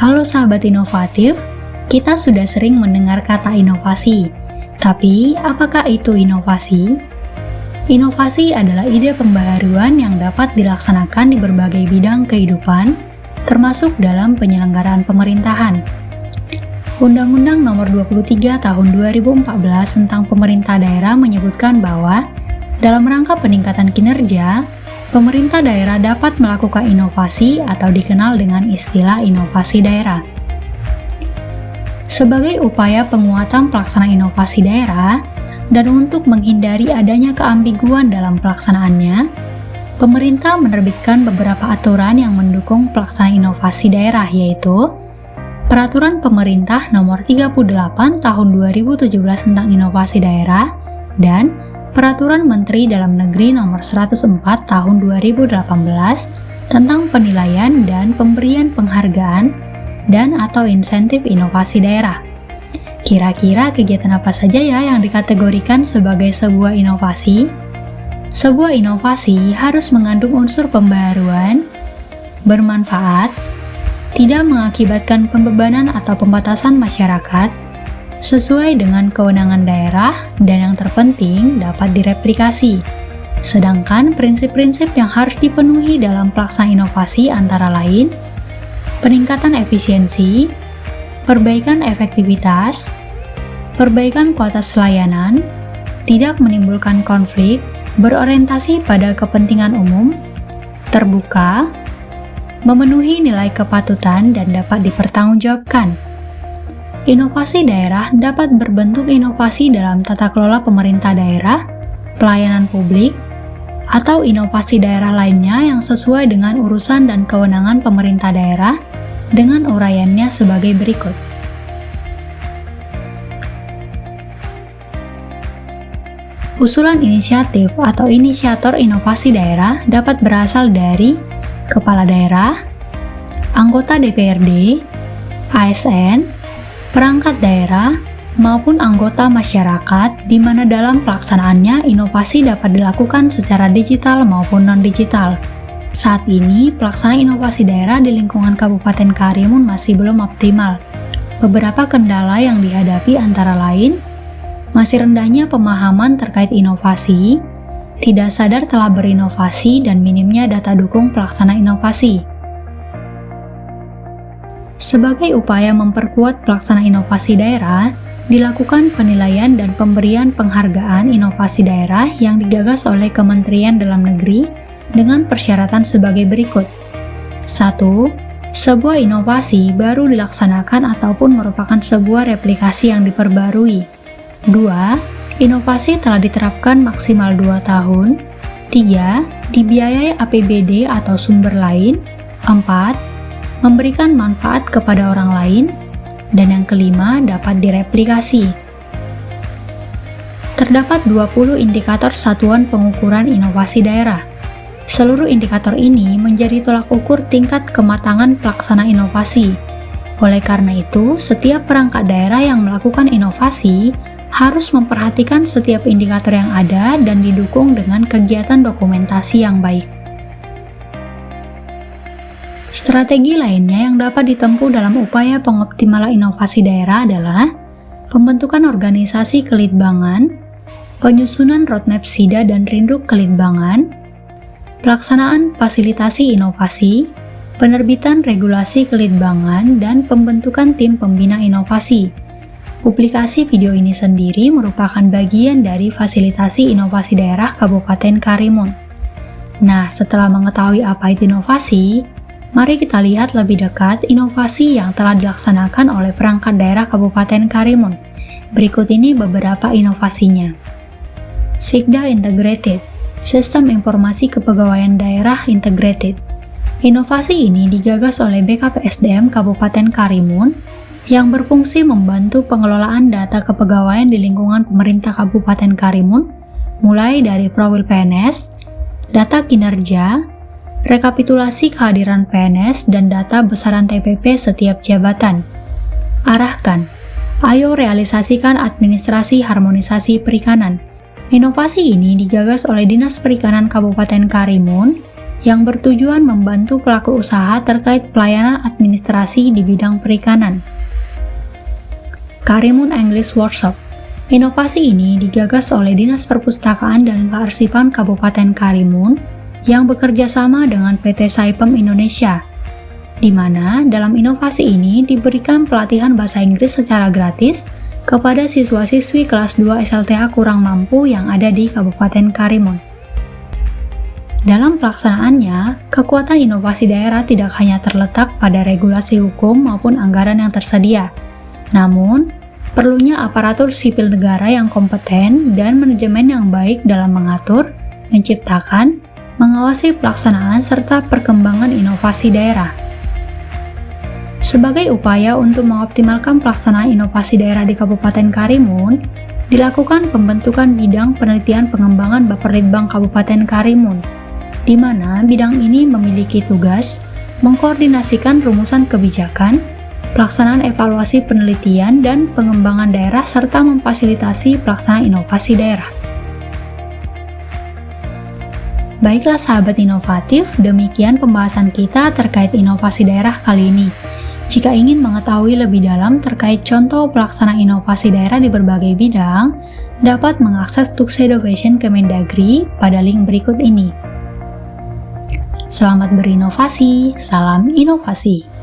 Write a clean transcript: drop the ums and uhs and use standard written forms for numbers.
Halo sahabat inovatif, kita sudah sering mendengar kata inovasi. Tapi, apakah itu inovasi? Inovasi adalah ide pembaharuan yang dapat dilaksanakan di berbagai bidang kehidupan, termasuk dalam penyelenggaraan pemerintahan. Undang-Undang Nomor 23 Tahun 2014 tentang Pemerintah Daerah menyebutkan bahwa dalam rangka peningkatan kinerja, pemerintah daerah dapat melakukan inovasi atau dikenal dengan istilah inovasi daerah. Sebagai upaya penguatan pelaksanaan inovasi daerah dan untuk menghindari adanya keambiguan dalam pelaksanaannya, pemerintah menerbitkan beberapa aturan yang mendukung pelaksanaan inovasi daerah, yaitu Peraturan Pemerintah Nomor 38 Tahun 2017 tentang Inovasi Daerah dan Peraturan Menteri Dalam Negeri Nomor 104 Tahun 2018 tentang penilaian dan pemberian penghargaan dan atau insentif inovasi daerah. Kira-kira kegiatan apa saja ya yang dikategorikan sebagai sebuah inovasi? Sebuah inovasi harus mengandung unsur pembaharuan, bermanfaat, tidak mengakibatkan pembebanan atau pembatasan masyarakat, sesuai dengan kewenangan daerah, dan yang terpenting dapat direplikasi. Sedangkan prinsip-prinsip yang harus dipenuhi dalam pelaksanaan inovasi antara lain peningkatan efisiensi, perbaikan efektivitas, perbaikan kualitas layanan, tidak menimbulkan konflik, berorientasi pada kepentingan umum, terbuka, memenuhi nilai kepatutan dan dapat dipertanggungjawabkan. Inovasi daerah dapat berbentuk inovasi dalam tata kelola pemerintah daerah, pelayanan publik, atau inovasi daerah lainnya yang sesuai dengan urusan dan kewenangan pemerintah daerah dengan uraiannya sebagai berikut. Usulan inisiatif atau inisiator inovasi daerah dapat berasal dari kepala daerah, anggota DPRD, ASN, perangkat daerah, maupun anggota masyarakat, di mana dalam pelaksanaannya inovasi dapat dilakukan secara digital maupun non-digital. Saat ini, pelaksanaan inovasi daerah di lingkungan Kabupaten Karimun masih belum optimal. Beberapa kendala yang dihadapi antara lain, masih rendahnya pemahaman terkait inovasi, tidak sadar telah berinovasi, dan minimnya data dukung pelaksana inovasi. Sebagai upaya memperkuat pelaksanaan inovasi daerah, dilakukan penilaian dan pemberian penghargaan inovasi daerah yang digagas oleh Kementerian Dalam Negeri dengan persyaratan sebagai berikut. 1. Sebuah inovasi baru dilaksanakan ataupun merupakan sebuah replikasi yang diperbarui. 2. Inovasi telah diterapkan maksimal 2 tahun. 3. Dibiayai APBD atau sumber lain. 4. Memberikan manfaat kepada orang lain. Dan yang kelima, dapat direplikasi. Terdapat 20 indikator satuan pengukuran inovasi daerah. Seluruh indikator ini menjadi tolak ukur tingkat kematangan pelaksana inovasi. Oleh karena itu, setiap perangkat daerah yang melakukan inovasi harus memperhatikan setiap indikator yang ada dan didukung dengan kegiatan dokumentasi yang baik. Strategi lainnya yang dapat ditempuh dalam upaya pengoptimalan inovasi daerah adalah pembentukan organisasi kelitbangan, penyusunan roadmap SIDA dan Rinduk Kelitbangan, pelaksanaan fasilitasi inovasi, penerbitan regulasi kelitbangan, dan pembentukan tim pembina inovasi. Publikasi video ini sendiri merupakan bagian dari fasilitasi inovasi daerah Kabupaten Karimun. Nah, setelah mengetahui apa itu inovasi, mari kita lihat lebih dekat inovasi yang telah dilaksanakan oleh perangkat daerah Kabupaten Karimun. Berikut ini beberapa inovasinya. Sikda Integrated, Sistem Informasi Kepegawaian Daerah Integrated. Inovasi ini digagas oleh BKPSDM Kabupaten Karimun yang berfungsi membantu pengelolaan data kepegawaian di lingkungan pemerintah Kabupaten Karimun, mulai dari profil PNS, data kinerja, rekapitulasi kehadiran PNS, dan data besaran TPP setiap jabatan. Arahkan, ayo realisasikan administrasi harmonisasi perikanan. Inovasi ini digagas oleh Dinas Perikanan Kabupaten Karimun yang bertujuan membantu pelaku usaha terkait pelayanan administrasi di bidang perikanan. Karimun English Workshop. Inovasi ini digagas oleh Dinas Perpustakaan dan Kearsipan Kabupaten Karimun yang bekerja sama dengan PT Saipem Indonesia, di mana dalam inovasi ini diberikan pelatihan bahasa Inggris secara gratis kepada siswa-siswi kelas 2 SLTA kurang mampu yang ada di Kabupaten Karimun. Dalam pelaksanaannya, kekuatan inovasi daerah tidak hanya terletak pada regulasi hukum maupun anggaran yang tersedia, namun perlunya aparatur sipil negara yang kompeten dan manajemen yang baik dalam mengatur, menciptakan, mengawasi pelaksanaan serta perkembangan inovasi daerah. Sebagai upaya untuk mengoptimalkan pelaksanaan inovasi daerah di Kabupaten Karimun, dilakukan pembentukan bidang penelitian pengembangan Bapernitbang Kabupaten Karimun, di mana bidang ini memiliki tugas mengkoordinasikan rumusan kebijakan, pelaksanaan evaluasi penelitian dan pengembangan daerah serta memfasilitasi pelaksanaan inovasi daerah. Baiklah sahabat inovatif, demikian pembahasan kita terkait inovasi daerah kali ini. Jika ingin mengetahui lebih dalam terkait contoh pelaksanaan inovasi daerah di berbagai bidang, dapat mengakses Tuxedo-Vision Kemendagri pada link berikut ini. Selamat berinovasi, salam inovasi.